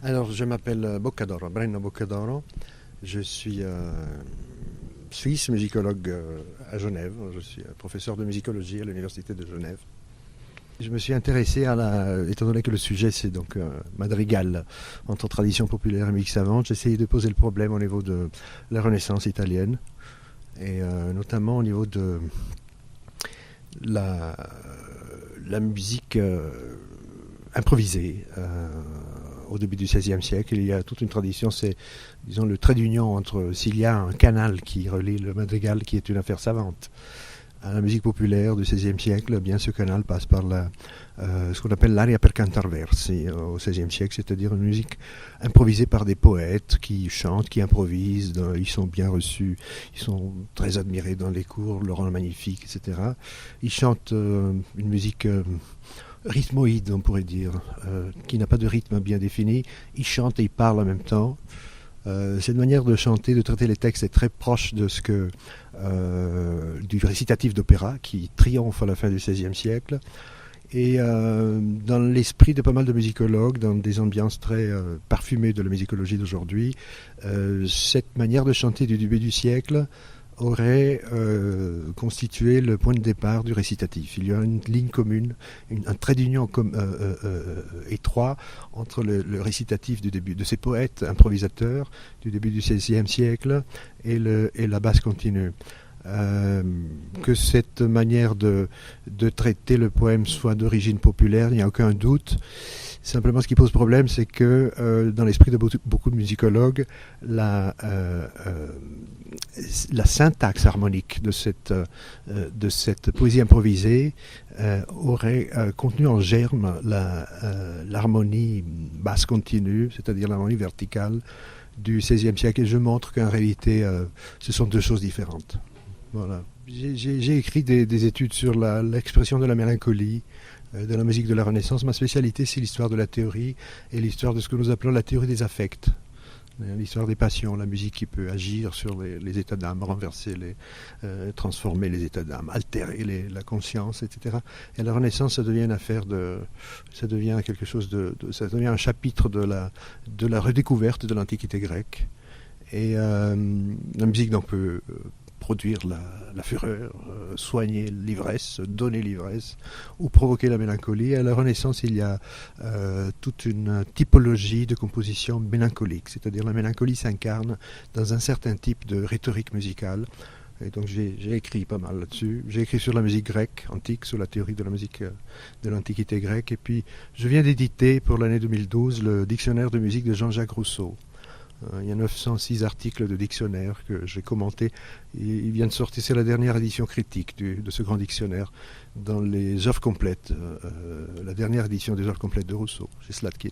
Alors, je m'appelle Boccadoro, Brenno Boccadoro. Je suis suisse, musicologue à Genève. Je suis professeur de musicologie à l'Université de Genève. Je me suis intéressé étant donné que le sujet c'est donc madrigal entre tradition populaire et musique savante, j'ai essayé de poser le problème au niveau de la Renaissance italienne et notamment au niveau de la musique improvisée. Au début du XVIe siècle, il y a toute une tradition, c'est disons le trait d'union entre s'il y a un canal qui relie le madrigal qui est une affaire savante à la musique populaire du XVIe siècle, eh bien ce canal passe par ce qu'on appelle l'aria per cantar versi au XVIe siècle, c'est-à-dire une musique improvisée par des poètes qui chantent, qui improvisent, ils sont bien reçus, ils sont très admirés dans les cours, le rend magnifique, etc. Ils chantent une musique rythmoïde, on pourrait dire, qui n'a pas de rythme bien défini. Ils chantent et ils parlent en même temps. Cette manière de chanter, de traiter les textes est très proche de du récitatif d'opéra qui triomphe à la fin du XVIe siècle. Et dans l'esprit de pas mal de musicologues, dans des ambiances très parfumées de la musicologie d'aujourd'hui, cette manière de chanter du début du siècle aurait constitué le point de départ du récitatif. Il y a une ligne commune, un trait d'union étroit entre le récitatif du début de ces poètes improvisateurs du début du XVIe siècle et la basse continue. Que cette manière de traiter le poème soit d'origine populaire, il n'y a aucun doute. Simplement, ce qui pose problème, c'est que dans l'esprit de beaucoup de musicologues, la syntaxe harmonique de cette poésie improvisée aurait contenu en germe l'harmonie basse continue, c'est-à-dire l'harmonie verticale du XVIe siècle. Et je montre qu'en réalité, ce sont deux choses différentes. Voilà. J'ai écrit des études sur l'expression de la mélancolie, de la musique de la Renaissance. Ma spécialité, c'est l'histoire de la théorie et l'histoire de ce que nous appelons la théorie des affects. L'histoire des passions, la musique qui peut agir sur les états d'âme, renverser, transformer les états d'âme, altérer la conscience, etc. Et la Renaissance, ça devient une affaire ça devient quelque chose ça devient un chapitre de la redécouverte de l'Antiquité grecque. Et la musique donc peut produire la fureur, soigner l'ivresse, donner l'ivresse ou provoquer la mélancolie. À la Renaissance, il y a toute une typologie de composition mélancolique, c'est-à-dire la mélancolie s'incarne dans un certain type de rhétorique musicale. Et donc j'ai écrit pas mal là-dessus. J'ai écrit sur la musique grecque antique, sur la théorie de la musique de l'Antiquité grecque. Et puis je viens d'éditer pour l'année 2012 le dictionnaire de musique de Jean-Jacques Rousseau. Il y a 906 articles de dictionnaire que j'ai commentés. Il vient de sortir, c'est la dernière édition critique de ce grand dictionnaire dans les œuvres complètes, la dernière édition des œuvres complètes de Rousseau, chez Slatkin.